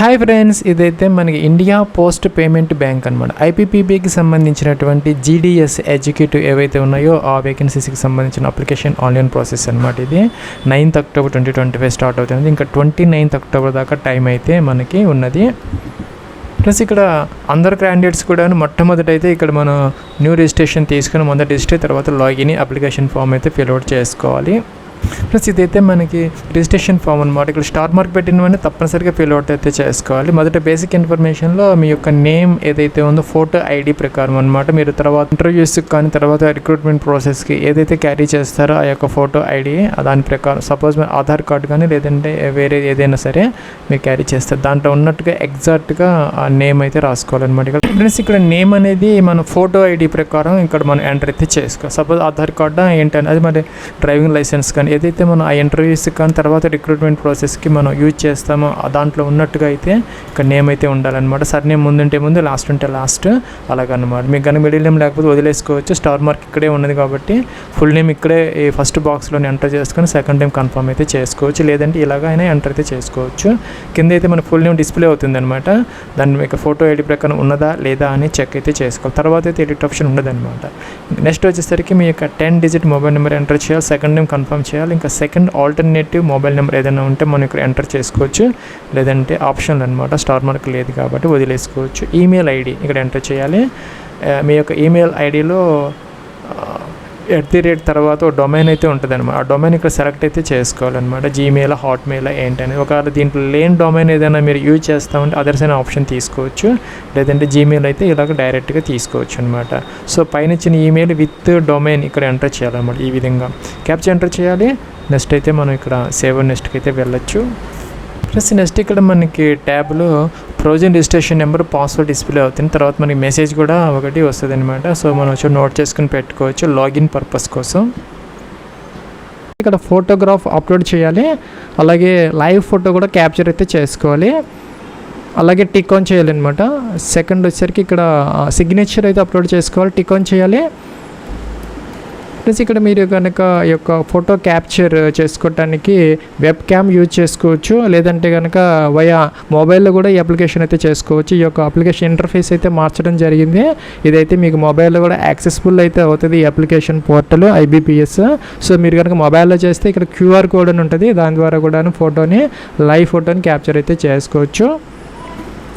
Hi friends, ఇదైతే మనకి India post payment bank అనమాట. ఐపీపీబీకి సంబంధించినటువంటి జీడీఎస్ ఎగ్జిక్యూటివ్ ఏవైతే ఉన్నాయో ఆ వేకెన్సీస్కి సంబంధించిన అప్లికేషన్ ఆన్లైన్ ప్రాసెస్ అనమాట. ఇది 9th October 2025 స్టార్ట్ అవుతుంది. ఇంకా 29th October దాకా టైం అయితే మనకి ఉన్నది. ప్లస్ ఇక్కడ అందరు క్యాండిడేట్స్ కూడా మొట్టమొదటి అయితే ఇక్కడ మనం న్యూ రిజిస్ట్రేషన్ తీసుకుని మొదటి రిజిస్టర్ తర్వాత లాగిన్ అప్లికేషన్ ఫామ్ అయితే ఫిల్అవుట్ చేసుకోవాలి. ప్లస్ ఇదైతే మనకి రిజిస్ట్రేషన్ ఫామ్ అనమాట. ఇక్కడ స్టార్ మార్క్ పెట్టినవన్నీ తప్పనిసరిగా ఫిల్అవుట్ అయితే చేసుకోవాలి. మొదట బేసిక్ ఇన్ఫర్మేషన్లో మీ యొక్క నేమ్ ఏదైతే ఉందో ఫోటో ఐడి ప్రకారం అనమాట. మీరు తర్వాత ఇంటర్వ్యూస్కి కానీ తర్వాత రిక్రూట్మెంట్ ప్రాసెస్కి ఏదైతే క్యారీ చేస్తారో ఆ యొక్క ఫోటో ఐడి దాని ప్రకారం సపోజ్ మీరు ఆధార్ కార్డు కానీ లేదంటే వేరే ఏదైనా సరే మీరు క్యారీ చేస్తారు. దాంట్లో ఉన్నట్టుగా ఎగ్జాక్ట్గా ఆ నేమ్ అయితే రాసుకోవాలన్నమాట. ఇక్కడ ఫ్రెండ్స్ ఇక్కడ నేమ్ అనేది మన ఫోటో ఐడి ప్రకారం ఇక్కడ మనం ఎంటర్ అయితే చేసుకోవాలి. సపోజ్ ఆధార్ కార్డు ఏంటంటే అది మరి డ్రైవింగ్ లైసెన్స్ కానీ ఏదైతే మనం ఆ ఇంటర్వ్యూస్కి కానీ తర్వాత రిక్రూట్మెంట్ ప్రాసెస్కి మనం యూజ్ చేస్తామో దాంట్లో ఉన్నట్టుగా అయితే ఇక్కడ నేమ్ అయితే ఉండాలన్నమాట. సర్ నేమ్ ముందుంటే ముందు, లాస్ట్ ఉంటే లాస్ట్, అలాగన్నమాట. మీకు కానీ మిడిల్ నేమ్ లేకపోతే వదిలేసుకోవచ్చు. స్టార్ మార్క్ ఇక్కడే ఉన్నది కాబట్టి ఫుల్ నేమ్ ఇక్కడే ఈ ఫస్ట్ బాక్స్లోనే ఎంటర్ చేసుకొని సెకండ్ టైం కన్ఫర్మ్ అయితే చేసుకోవచ్చు. లేదంటే ఇలాగ అయినా ఎంటర్ అయితే చేసుకోవచ్చు. కింద అయితే మన ఫుల్ నేమ్ డిస్ప్లే అవుతుంది అనమాట. దాన్ని మీకు ఫోటో ఐడి ప్రకారం ఉన్నదా లేదా అని చెక్ అయితే చేసుకోవాలి. తర్వాత అయితే ఎడిట్ ఆప్షన్ ఉండదన్నమాట. నెక్స్ట్ వచ్చేసరికి మీ యొక్క 10-digit మొబైల్ నెంబర్ ఎంటర్ చేయాలి. సెకండ్ టైం కన్ఫర్మ్ చేయాలి. ఇంకా సెకండ్ ఆల్టర్నేటివ్ మొబైల్ నెంబర్ ఏదైనా ఉంటే మనం ఇక్కడ ఎంటర్ చేసుకోవచ్చు. లేదంటే ఆప్షన్లు అనమాట. స్టార్ మార్క్ లేదు కాబట్టి వదిలేసుకోవచ్చు. ఈమెయిల్ ఐడి ఇక్కడ ఎంటర్ చేయాలి. మీ యొక్క ఈమెయిల్ ఐడిలో @ తర్వాత డొమైన్ అయితే ఉంటుంది అనమాట. ఆ డొమైన్ ఇక్కడ సెలెక్ట్ అయితే చేసుకోవాలన్నమాట. జీమెయిల్, హాట్మెయిల్ ఏంటనేది. ఒకవేళ దీంట్లో లేని డొమైన్ ఏదైనా మీరు యూజ్ చేస్తామంటే అదర్స్ అనే ఆప్షన్ తీసుకోవచ్చు. లేదంటే జీమెయిల్ అయితే ఇలాగ డైరెక్ట్గా తీసుకోవచ్చు అనమాట. సో పైన ఇచ్చిన ఈమెయిల్ విత్ డొమైన్ ఇక్కడ ఎంటర్ చేయాలన్నమాట. ఈ విధంగా క్యాప్చర్ ఎంటర్ చేయాలి. నెక్స్ట్ అయితే మనం ఇక్కడ సేవ్ నెక్స్ట్కి అయితే వెళ్ళొచ్చు. ప్లస్ నెక్స్ట్ ఇక్కడ మనకి ట్యాబ్లో provision registration number, password display అవుతుంది. తర్వాత మనకి మెసేజ్ కూడా ఒకటి వస్తుంది అనమాట. సో మనం వచ్చి నోట్ చేసుకుని పెట్టుకోవచ్చు లాగిన్ పర్పస్ కోసం. ఇక్కడ ఫోటోగ్రాఫ్ అప్లోడ్ చేయాలి. అలాగే లైవ్ ఫోటో కూడా క్యాప్చర్ అయితే చేసుకోవాలి. అలాగే టిక్ ఆన్ చేయాలి అనమాట. సెకండ్ వచ్చేసరికి ఇక్కడ సిగ్నేచర్ అయితే అప్లోడ్ చేసుకోవాలి. టిక్ ఆన్ చేయాలి. ప్లస్ ఇక్కడ మీరు కనుక ఈ యొక్క ఫోటో క్యాప్చర్ చేసుకోవటానికి వెబ్ క్యామ్ యూజ్ చేసుకోవచ్చు. లేదంటే కనుక వయా మొబైల్లో కూడా ఈ అప్లికేషన్ అయితే చేసుకోవచ్చు. ఈ యొక్క అప్లికేషన్ ఇంటర్ఫేస్ అయితే మార్చడం జరిగింది. ఇదైతే మీకు మొబైల్లో కూడా యాక్సెసిబుల్ అయితే అవుతుంది ఈ అప్లికేషన్ పోర్టల్ IBPS. సో మీరు కనుక మొబైల్లో చేస్తే ఇక్కడ QR కోడ్ అని ఉంటుంది. దాని ద్వారా కూడా లైవ్ ఫోటోని క్యాప్చర్ అయితే చేసుకోవచ్చు.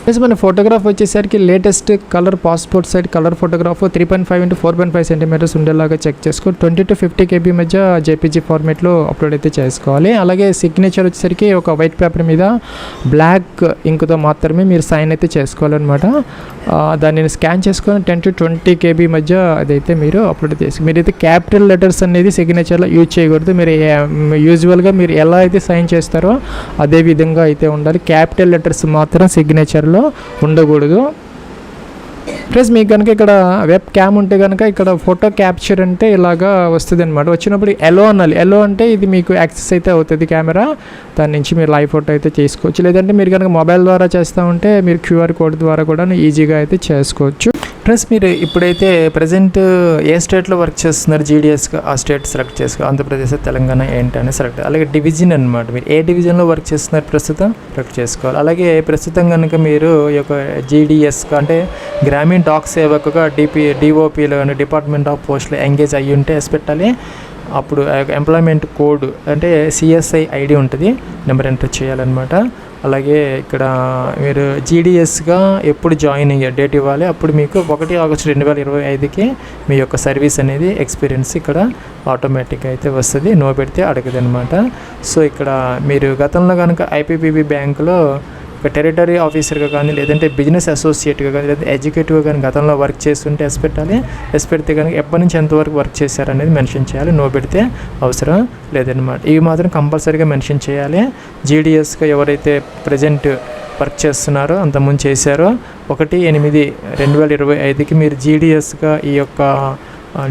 ప్లస్ మన ఫోటోగ్రాఫ్ వచ్చేసరికి latest colour passport size colour photograph 3.5 x 4.5 cm ఉండేలాగా చెక్ చేసుకో. 20 to 50 KB మధ్య JPG ఫార్మేట్లో అప్లోడ్ అయితే చేసుకోవాలి. అలాగే సిగ్నేచర్ వచ్చేసరికి ఒక వైట్ పేపర్ మీద బ్లాక్ ఇంక్తో మాత్రమే మీరు సైన్ అయితే చేసుకోవాలన్నమాట. దాన్ని స్కాన్ చేసుకొని 10 to 20 KB మధ్య అదైతే మీరు అప్లోడ్ చేసి మీరైతే క్యాపిటల్ లెటర్స్ అనేది సిగ్నేచర్లో యూజ్ చేయకూడదు. మీరు యూజువల్గా మీరు ఎలా అయితే సైన్ చేస్తారో అదే విధంగా అయితే ఉండాలి. క్యాపిటల్ లెటర్స్ మాత్రం సిగ్నేచర్లో ఉండకూడదు. ప్లస్ మీకు కనుక ఇక్కడ వెబ్ క్యామ్ ఉంటే కనుక ఇక్కడ ఫోటో క్యాప్చర్ అంటే ఇలాగా వస్తుంది అనమాట. వచ్చినప్పుడు ఎలో అనాలి. ఎలో అంటే ఇది మీకు యాక్సెస్ అయితే అవుతుంది కెమెరా. దాని నుంచి మీరు లైవ్ ఫోటో అయితే చేసుకోవచ్చు. లేదంటే మీరు కనుక మొబైల్ ద్వారా చేస్తూ ఉంటే మీరు QR కోడ్ ద్వారా కూడా ఈజీగా అయితే చేసుకోవచ్చు. ప్లస్ మీరు ఇప్పుడైతే ప్రజెంట్ ఏ స్టేట్లో వర్క్ చేస్తున్నారు GDSగా ఆ స్టేట్ సెలెక్ట్ చేసుకో. ఆంధ్రప్రదేశ్, తెలంగాణ ఏంటని సెలెక్ట్. అలాగే డివిజన్ అనమాట. మీరు ఏ డివిజన్లో వర్క్ చేస్తున్నారు ప్రస్తుతం సెలెక్ట్ చేసుకోవాలి. అలాగే ప్రస్తుతం కనుక మీరు ఈ యొక్క GDS అంటే గ్రామీణ డాక్ సేవకుగా DOPలో కానీ డిపార్ట్మెంట్ ఆఫ్ పోస్ట్లో ఎంగేజ్ అయ్యి ఉంటే ఎస్ పెట్టాలి. అప్పుడు ఎంప్లాయ్మెంట్ కోడ్ అంటే CSI ID ఉంటుంది. నెంబర్ ఎంటర్ చేయాలన్నమాట. అలాగే ఇక్కడ మీరు GDSగా ఎప్పుడు జాయిన్ అయ్యే డేట్ ఇవ్వాలి. అప్పుడు మీకు 1 August 2025కి మీ యొక్క సర్వీస్ అనేది ఎక్స్పీరియన్స్ ఇక్కడ ఆటోమేటిక్గా అయితే వస్తుంది. నో పెడితే అడగదు అనమాట. సో ఇక్కడ మీరు గతంలో కనుక IPPB బ్యాంకులో టెరిటరీ ఆఫీసర్గా కానీ లేదంటే బిజినెస్ అసోసియేట్గా కానీ లేదంటే ఎగ్జిక్యూటివ్గా కానీ గతంలో వర్క్ చేస్తుంటే ఎస్ పెట్టాలి. ఎస్ పెడితే కనుక ఎప్పటి నుంచి ఎంతవరకు వర్క్ చేశారనేది మెన్షన్ చేయాలి. నో పెడితే అవసరం లేదనమాట. ఇవి మాత్రం కంపల్సరీగా మెన్షన్ చేయాలి. GDSగా ఎవరైతే ప్రజెంట్ వర్క్ చేస్తున్నారో అంతకుముందు చేశారో 1/8/2025కి మీరు GDSగా ఈ యొక్క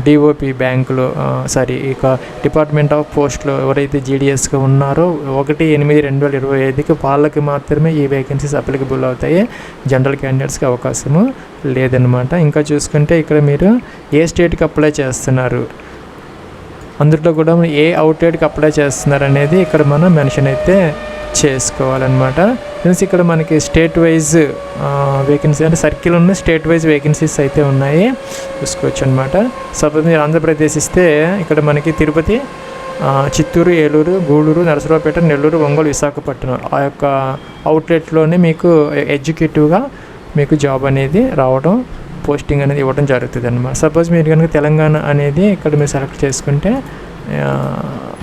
DOP బ్యాంకులో ఇక డిపార్ట్మెంట్ ఆఫ్ పోస్ట్లో ఎవరైతే GDSగా ఉన్నారో 1/8/2025కి వాళ్ళకి మాత్రమే ఈ వేకెన్సీస్ అప్లికబుల్ అవుతాయి. జనరల్ క్యాండిడేట్స్కి అవకాశము లేదనమాట. ఇంకా చూసుకుంటే ఇక్కడ మీరు ఏ స్టేట్కి అప్లై చేస్తున్నారు అందులో కూడా ఏ అవుట్లెట్కి అప్లై చేస్తున్నారు అనేది ఇక్కడ మనం మెన్షన్ అయితే చేసుకోవాలన్నమాట. ఫ్రెండ్స్ ఇక్కడ మనకి స్టేట్ వైజ్ వేకెన్సీ అంటే సర్కిల్ ఉన్న స్టేట్ వైజ్ వేకెన్సీస్ అయితే ఉన్నాయి, చూసుకోవచ్చు అనమాట. సపోజ్ మీరు ఆంధ్రప్రదేశ్ ఇస్తే ఇక్కడ మనకి తిరుపతి, చిత్తూరు, ఏలూరు, గూడూరు, నరసరావుపేట, నెల్లూరు, ఒంగోలు, విశాఖపట్నం ఆ యొక్క అవుట్లెట్లోనే మీకు ఎగ్జిక్యూటివ్గా మీకు జాబ్ అనేది రావడం, పోస్టింగ్ అనేది ఇవ్వడం జరుగుతుంది అన్నమాట. సపోజ్ మీరు కనుక తెలంగాణ అనేది ఇక్కడ మీరు సెలెక్ట్ చేసుకుంటే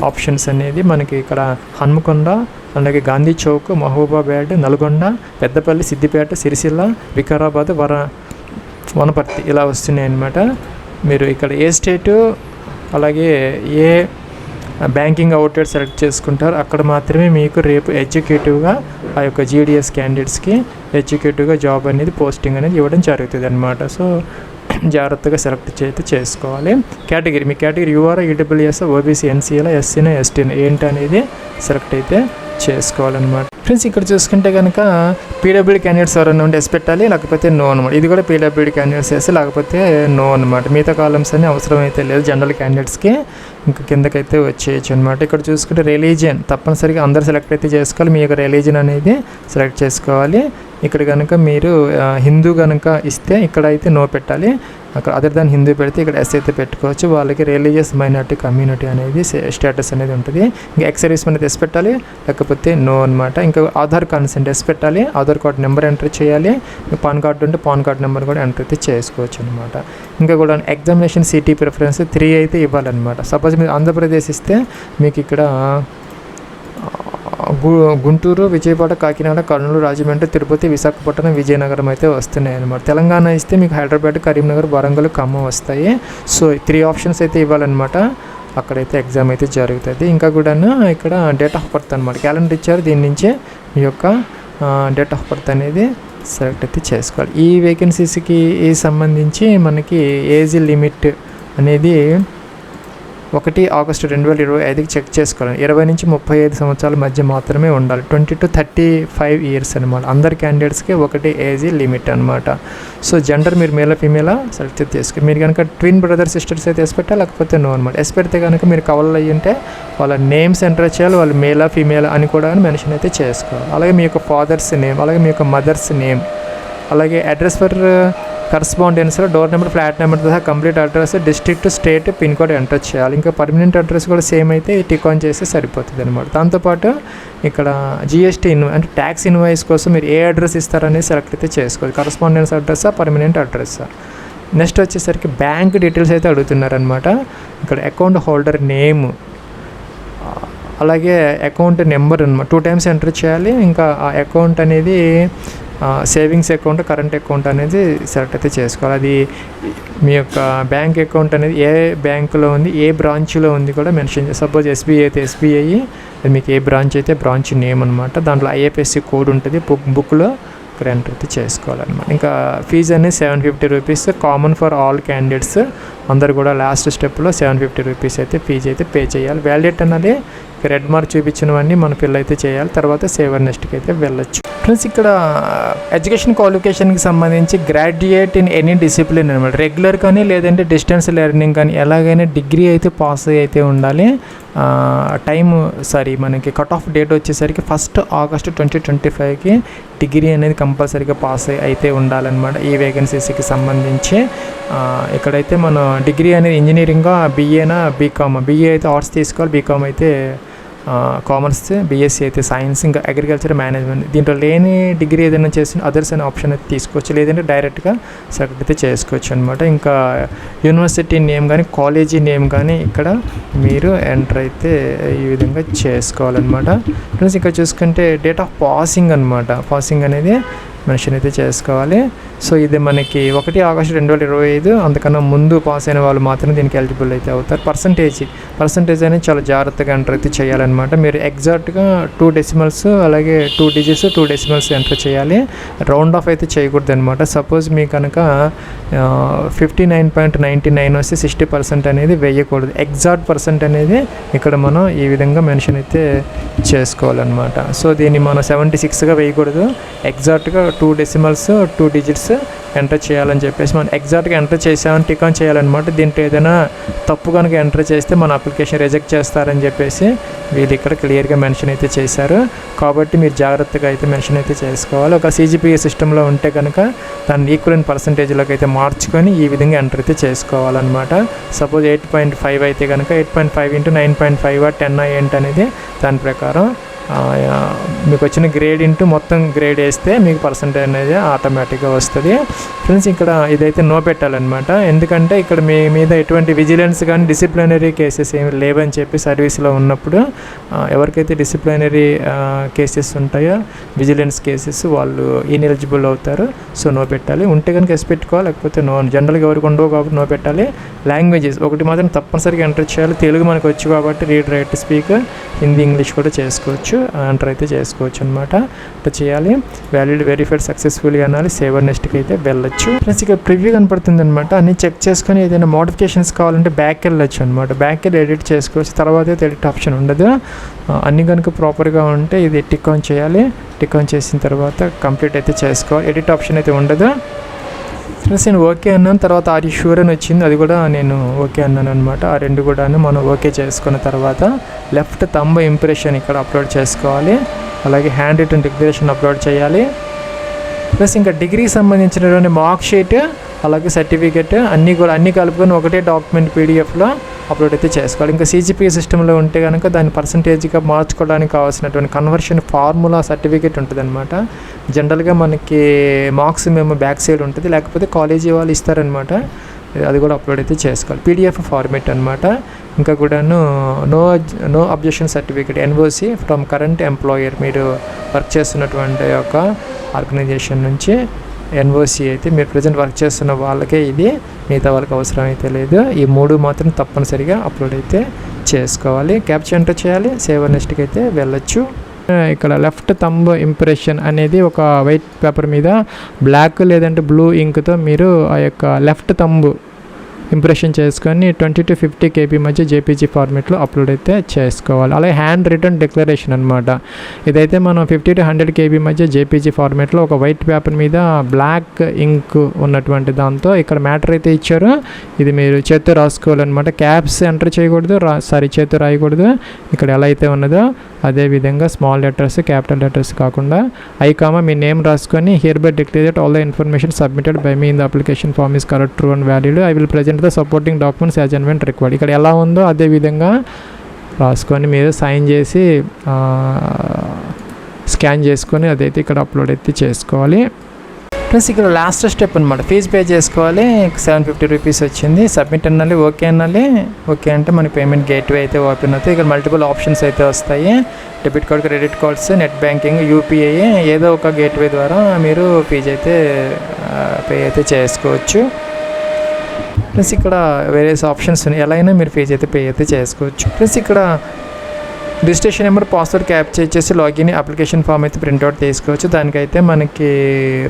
ఆప్షన్స్ అనేది మనకి ఇక్కడ హన్మకొండ, అలాగే గాంధీ చౌక్, మహబూబాబాద్, నల్గొండ, పెద్దపల్లి, సిద్దిపేట, సిరిసిల్ల, వికారాబాద్, వనపర్తి ఇలా వస్తున్నాయి అన్నమాట. మీరు ఇక్కడ ఏ స్టేటు అలాగే ఏ బ్యాంకింగ్ అవుట్లెట్ సెలెక్ట్ చేసుకుంటారు అక్కడ మాత్రమే మీకు రేపు ఎగ్జిక్యూటివ్గా ఆ యొక్క జీడిఎస్ క్యాండిడేట్స్కి ఎగ్జిక్యూటివ్గా జాబ్ అనేది పోస్టింగ్ అనేది ఇవ్వడం జరుగుతుంది అనమాట. సో జాగ్రత్తగా సెలెక్ట్ అయితే చేసుకోవాలి. కేటగిరీ మీ category UR, EWS, OBC, NCL, ఎస్సీనా, ఎస్టీనా ఏంటి అనేది సెలెక్ట్ అయితే చేసుకోవాలన్నమాట. ఫ్రెండ్స్ ఇక్కడ చూసుకుంటే కనుక పీడబ్ల్యూడీ క్యాండిడేట్స్ ఎవరైనా ఉంటే ఎస్ పెట్టాలి, లేకపోతే నో అనమాట. ఇది కూడా పీడబ్ల్యూడీ క్యాండిడేట్స్ వేసి లేకపోతే నో అనమాట. మిగతా కాలమ్స్ అన్ని అవసరం అయితే లేదు. జనరల్ క్యాండిడేట్స్కి ఇంకా కిందకైతే వచ్చేయచ్చు అనమాట. ఇక్కడ చూసుకుంటే రిలీజియన్ తప్పనిసరిగా అందరు సెలెక్ట్ అయితే చేసుకోవాలి. మీ యొక్క రిలీజియన్ అనేది సెలెక్ట్ చేసుకోవాలి. ఇక్కడ కనుక మీరు హిందూ కనుక ఇస్తే ఇక్కడ అయితే నో పెట్టాలి. అక్కడ అదర్ దాన్ హిందూ పెడితే ఇక్కడ ఎస్ అయితే పెట్టుకోవచ్చు. వాళ్ళకి రిలీజియస్ మైనారిటీ కమ్యూనిటీ అనేది స్టేటస్ అనేది ఉంటుంది. ఇంకా ఎక్స్ సర్వీస్ అనేది ఎస్ పెట్టాలి, లేకపోతే నో అనమాట. ఇంకా ఆధార్ కన్సెంట్ ఎస్ పెట్టాలి, ఆధార్ కార్డ్ నెంబర్ ఎంటర్ చేయాలి. పాన్ కార్డు ఉంటే పాన్ కార్డ్ నెంబర్ కూడా ఎంటర్ అయితే చేసుకోవచ్చు అనమాట. ఇంకా కూడా ఎగ్జామినేషన్ సిటీ ప్రిఫరెన్స్ 3 అయితే ఇవ్వాలన్నమాట. సపోజ్ మీరు ఆంధ్రప్రదేశ్ ఇస్తే మీకు ఇక్కడ గుంటూరు, విజయవాడ, కాకినాడ, కర్నూలు, రాజమండ్రి, తిరుపతి, విశాఖపట్నం, విజయనగరం అయితే వస్తున్నాయి అన్నమాట. తెలంగాణ ఇస్తే మీకు హైదరాబాద్, కరీంనగర్, వరంగల్, ఖమ్మం వస్తాయి. సో 3 ఆప్షన్స్ అయితే ఇవ్వాలన్నమాట. అక్కడైతే ఎగ్జామ్ అయితే జరుగుతుంది. ఇంకా కూడా ఇక్కడ డేట్ ఆఫ్ బర్త్ అనమాట, క్యాలెండర్ ఇచ్చారు, దీని నుంచే మీ యొక్క డేట్ ఆఫ్ బర్త్ అనేది సెలెక్ట్ అయితే చేసుకోవాలి. ఈ వేకెన్సీస్కి సంబంధించి మనకి ఏజ్ లిమిట్ అనేది 1 ఆగస్టు 2025కి చెక్ చేసుకోవాలి. 20 నుంచి 35 సంవత్సరాల మధ్య మాత్రమే ఉండాలి. 20 to 35 ఇయర్స్ అనమాట. అందరి క్యాండిడేట్స్కి 1 ఏజ్ లిమిట్ అనమాట. సో జెండర్ మీరు మేలా ఫీమేలా సెలెక్ట్ చేసుకోవాలి. మీరు కనుక ట్విన్ బ్రదర్ సిస్టర్స్ అయితే ఎస్ పెట్టాలి, లేకపోతే నో అనమాట. ఎస్ పెడితే కనుక మీరు కవల్లో అయ్యి ఉంటే వాళ్ళ నేమ్స్ ఎంటర్ చేయాలి, వాళ్ళు మేలా ఫీమేలా అని కూడా మెన్షన్ అయితే చేసుకోవాలి. అలాగే మీ యొక్క ఫాదర్స్ నేమ్, అలాగే మీ యొక్క మదర్స్ నేమ్, అలాగే అడ్రస్ ఫర్ కరస్పాండెన్స్లో డోర్ నెంబర్, ఫ్లాట్ నెంబర్ సహా complete address, district, state, pin code enter చేయాలి. ఇంకా పర్మనెంట్ అడ్రస్ కూడా సేమ్ అయితే టిక్ ఆన్ చేస్తే సరిపోతుంది అనమాట. దాంతోపాటు ఇక్కడ జిఎస్టీ అంటే ట్యాక్స్ ఇన్వాయిస్ కోసం మీరు ఏ అడ్రస్ ఇస్తారనేది సెలెక్ట్ అయితే చేసుకోవాలి. కరస్పాండెన్స్ అడ్రస్సా, పర్మనెంట్ అడ్రస్సా. నెక్స్ట్ వచ్చేసరికి బ్యాంక్ డీటెయిల్స్ అయితే అడుగుతున్నారనమాట. ఇక్కడ అకౌంట్ హోల్డర్ నేమ్, అలాగే అకౌంట్ నెంబర్ అనమాట 2 times ఎంటర్ చేయాలి. ఇంకా ఆ అకౌంట్ అనేది సేవింగ్స్ అకౌంట్, కరెంట్ అకౌంట్ అనేది సెలెక్ట్ అయితే చేసుకోవాలి. అది మీ యొక్క బ్యాంక్ అకౌంట్ అనేది ఏ బ్యాంకులో ఉంది, ఏ బ్రాంచ్లో ఉంది కూడా మెన్షన్ చేయాలి. సపోజ్ ఎస్బీఐ అయితే ఎస్బీఐ, అది మీకు ఏ బ్రాంచ్ అయితే బ్రాంచ్ నేమ్ అనమాట. దాంట్లో ఐఎఫ్ఎస్సి కోడ్ ఉంటుంది బుక్లో, ఇక్కడ ఎంటర్ అయితే చేసుకోవాలన్నమాట. ఇంకా ఫీజు అనేది 750 rupees, common for all candidates. అందరు కూడా లాస్ట్ స్టెప్లో 750 రూపీస్ అయితే ఫీజు అయితే పే చేయాలి. వ్యాలిడేట్ అన్నది రెడ్ మార్క్ చూపించినవన్నీ మనం ఫిల్ అయితే చేయాలి. తర్వాత సేవర్ నెక్స్ట్కి అయితే వెళ్ళొచ్చు. ఫ్రెండ్స్ ఇక్కడ ఎడ్యుకేషన్ క్వాలిఫికేషన్కి సంబంధించి గ్రాడ్యుయేట్ ఇన్ ఎనీ డిసిప్లిన్ అనమాట. రెగ్యులర్ కానీ లేదంటే డిస్టెన్స్ లెర్నింగ్ కానీ ఎలాగైనా డిగ్రీ అయితే పాస్ అయితే ఉండాలి. మనకి కట్ ఆఫ్ డేట్ వచ్చేసరికి 1 ఆగస్టు 2025కి డిగ్రీ అనేది కంపల్సరీగా పాస్ అయితే ఉండాలన్నమాట. ఈ వేకెన్సీస్కి సంబంధించి ఇక్కడైతే మనం డిగ్రీ అనేది ఇంజనీరింగ్గా, బీఏనా, బీకామ్. బీఏ అయితే ఆర్ట్స్ తీసుకోవాలి, బీకామ్ అయితే కామర్స్, బీఎస్సీ అయితే సైన్స్, ఇంకా అగ్రికల్చర్, మేనేజ్మెంట్. దీంట్లో లేని డిగ్రీ ఏదైనా చేసిన అదర్స్ అనే ఆప్షన్ అయితే తీసుకోవచ్చు, లేదంటే డైరెక్ట్గా సెలెక్ట్ అయితే చేసుకోవచ్చు అనమాట. ఇంకా యూనివర్సిటీ నేమ్ కానీ కాలేజీ నేమ్ కానీ ఇక్కడ మీరు ఎంటర్ అయితే ఈ విధంగా చేసుకోవాలన్నమాట. ప్లస్ ఇక్కడ చూసుకుంటే డేట్ ఆఫ్ పాసింగ్ అనమాట. పాసింగ్ అనేది మెన్షన్ అయితే చేసుకోవాలి. సో ఇది మనకి 1 ఆగస్టు 2025, అంతకన్నా ముందు పాస్ అయిన వాళ్ళు మాత్రం దీనికి ఎలిజిబుల్ అయితే అవుతారు. పర్సంటేజ్ అనేది చాలా జాగ్రత్తగా ఎంటర్ అయితే చేయాలన్నమాట. మీరు ఎగ్జాక్ట్గా 2 డెసిమల్స్, అలాగే 2 digits 2 డెసిమల్స్ ఎంటర్ చేయాలి. రౌండ్ ఆఫ్ అయితే చేయకూడదు అనమాట. సపోజ్ మీ కనుక 59.99 వస్తే 60% అనేది వేయకూడదు. ఎగ్జాక్ట్ పర్సెంట్ అనేది ఇక్కడ మనం ఈ విధంగా మెన్షన్ అయితే చేసుకోవాలన్నమాట. సో దీన్ని మనం 76గా వేయకూడదు, ఎగ్జాక్ట్గా 2 డెసిమల్స్ 2 డిజిట్స్ ఎంటర్ చేయాలని చెప్పేసి మనం ఎగ్జాక్ట్గా ఎంటర్ చేసామని టిక్ ఆన్ చేయాలన్నమాట. దీంట్లో ఏదైనా తప్పు కనుక ఎంటర్ చేస్తే మన అప్లికేషన్ రిజెక్ట్ చేస్తారని చెప్పేసి వీళ్ళు ఇక్కడ క్లియర్గా మెన్షన్ అయితే చేశారు. కాబట్టి మీరు జాగ్రత్తగా అయితే మెన్షన్ అయితే చేసుకోవాలి. ఒక CGPA సిస్టంలో ఉంటే కనుక దాన్ని ఈక్వలెంట్ పర్సంటేజ్లోకి అయితే మార్చుకొని ఈ విధంగా ఎంటర్ అయితే చేసుకోవాలన్నమాట. సపోజ్ 8.5 అయితే కనుక 8.5 ఇంటూ 9.5 10 ఏంటి అనేది దాని ప్రకారం మీకు వచ్చిన గ్రేడ్ ఇంటూ మొత్తం గ్రేడ్ వేస్తే మీకు పర్సంటేజ్ అనేది ఆటోమేటిక్గా వస్తుంది. ఫ్రెండ్స్ ఇక్కడ ఇదైతే నో పెట్టాలన్నమాట. ఎందుకంటే ఇక్కడ మీ మీద ఎటువంటి విజిలెన్స్ కానీ డిసిప్లినరీ కేసెస్ ఏమి లేవని చెప్పి సర్వీస్లో ఉన్నప్పుడు ఎవరికైతే డిసిప్లినరీ కేసెస్ ఉంటాయో విజిలెన్స్ కేసెస్ వాళ్ళు ఇన్ఎలిజిబుల్ అవుతారు. సో నో పెట్టాలి. ఉంటే కనుక ఎస్ పెట్టుకోవాలి, లేకపోతే నో. జనరల్గా ఎవరికి ఉండవు కాబట్టి నో పెట్టాలి. లాంగ్వేజెస్ ఒకటి మాత్రం తప్పనిసరిగా ఎంటర్ చేయాలి. తెలుగు మనకు వచ్చు కాబట్టి read write speak Hindi English కూడా చేసుకోవచ్చు, ఎంటర్ అయితే చేసుకోవచ్చు అనమాట. ఇట్లా చేయాలి. వ్యాలిడ్ వెరిఫైడ్ సక్సెస్ఫుల్గా అనాలి. సేవర్ నెక్స్ట్కి అయితే వెళ్ళొచ్చు. ఫ్రెండ్స్ ఇక్కడ ప్రివ్యూ కనపడుతుంది అనమాట. అన్ని చెక్ చేసుకొని ఏదైనా మోడిఫికేషన్స్ కావాలంటే బ్యాక్ వెళ్ళొచ్చు అనమాట. బ్యాక్ వెళ్ళి ఎడిట్ చేసుకోవచ్చు. తర్వాత అయితే ఎడిట్ ఆప్షన్ ఉండదు. అన్ని కనుక ప్రాపర్గా ఉంటే ఇది టిక్ ఆన్ చేయాలి. టిక్ ఆన్ చేసిన తర్వాత కంప్లీట్ అయితే చేసుకోవాలి. ఎడిట్ ఆప్షన్ అయితే ఉండదు. ఫ్రెండ్స్ నేను ఓకే అన్నాను. తర్వాత ఆర్ యూ షూర్ అని వచ్చింది, అది కూడా నేను ఓకే అన్నాను అనమాట. ఆ రెండు కూడా మనం ఓకే చేసుకున్న తర్వాత లెఫ్ట్ థంబ్ ఇంప్రెషన్ ఇక్కడ అప్లోడ్ చేసుకోవాలి. అలాగే హ్యాండ్ రిటన్ డిక్లరేషన్ అప్లోడ్ చేయాలి. ప్లస్ ఇంకా డిగ్రీకి సంబంధించినటువంటి మార్క్ షీట్ అలాగే సర్టిఫికెట్ అన్నీ కలుపుకొని ఒకటే డాక్యుమెంట్ PDFలో అప్లోడ్ అయితే చేసుకోవాలి. ఇంకా CGPA సిస్టంలో ఉంటే కనుక దాన్ని పర్సంటేజ్గా మార్చుకోవడానికి కావాల్సినటువంటి కన్వర్షన్ ఫార్ములా సర్టిఫికేట్ ఉంటుంది అనమాట. జనరల్గా మనకి మార్క్స్ మేము బ్యాక్ సైడ్ ఉంటుంది, లేకపోతే కాలేజీ వాళ్ళు ఇస్తారనమాట. అది కూడా అప్లోడ్ అయితే చేసుకోవాలి. PDF ఫార్మేట్ అనమాట. ఇంకా కూడాను no objection certificate NOC from current employer, మీరు వర్క్ చేస్తున్నటువంటి యొక్క ఆర్గనైజేషన్ నుంచి NOC అయితే మీరు ప్రజెంట్ వర్క్ చేస్తున్న వాళ్ళకే ఇది, మిగతా వాళ్ళకి అవసరం అయితే లేదు. ఈ 3 మాత్రం తప్పనిసరిగా అప్లోడ్ అయితే చేసుకోవాలి. క్యాప్చర్ ఎంటర్ చేయాలి. సేవర్ నెక్స్ట్కి అయితే వెళ్ళొచ్చు. ఇక్కడ లెఫ్ట్ థంబ్ ఇంప్రెషన్ అనేది ఒక వైట్ పేపర్ మీద బ్లాక్ లేదంటే బ్లూ ఇంక్తో మీరు ఆ యొక్క లెఫ్ట్ థంబ్ ఇంప్రెషన్ చేసుకొని 20 to 50 KB మధ్య JPG ఫార్మేట్లో అప్లోడ్ అయితే చేసుకోవాలి. అలాగే హ్యాండ్ రిటన్ డిక్లరేషన్ అనమాట. ఇదైతే మనం 50 to 100 KB మధ్య JPG ఫార్మేట్లో ఒక వైట్ పేపర్ మీద బ్లాక్ ఇంక్ ఉన్నటువంటి దాంతో ఇక్కడ మ్యాటర్ అయితే ఇచ్చారు. ఇది మీరు చేత్తో రాసుకోవాలన్నమాట. క్యాప్స్ ఎంటర్ చేయకూడదు, చేత్తో రాయకూడదు. ఇక్కడ ఎలా అయితే ఉన్నదో అదేవిధంగా స్మాల్ లెటర్స్ క్యాపిటల్ లెటర్స్ కాకుండా మీ నేమ్ రాసుకొని hereby declare that all the information submitted by me in the application form is correct, true and valid. I will present the supporting documents as and when required. ఇక్కడ ఎలా ఉందో అదే విధంగా రాసుకొని మీరు సైన్ చేసి scan చేసుకొని అదైతే ఇక్కడ అప్లోడ్ అయితే చేసుకోవాలి. ప్లస్ ఇక్కడ లాస్ట్ స్టెప్ అనమాట. ఫీజ్ పే చేసుకోవాలి. 750 రూపీస్ వచ్చింది. సబ్మిట్ అనాలి. ఓకే అనాలి. ఓకే అంటే మన పేమెంట్ గేట్వే అయితే ఓపెన్ అవుతుంది. ఇక్కడ మల్టిపుల్ ఆప్షన్స్ అయితే వస్తాయి. Debit card, credit cards, net banking, UPI ఏదో ఒక గేట్వే ద్వారా మీరు ఫీజ్ అయితే పే అయితే చేసుకోవచ్చు. ప్లస్ ఇక్కడ వేరియస్ ఆప్షన్స్ ఉన్నాయి. ఎలా అయినా మీరు ఫీజ్ అయితే పే అయితే చేసుకోవచ్చు. ప్లస్ ఇక్కడ రిజిస్ట్రేషన్ నెంబర్, పాస్వర్డ్ క్యాప్చర్ చేసి లాగిన్ అప్లికేషన్ ఫామ్ అయితే ప్రింట్అవుట్ తీసుకోవచ్చు. దానికైతే మనకి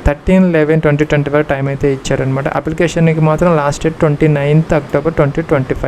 13/11/2025 టైం అయితే ఇచ్చారనమాట. అప్లికేషన్కి మాత్రం లాస్ట్ డేట్ 29th October 2025.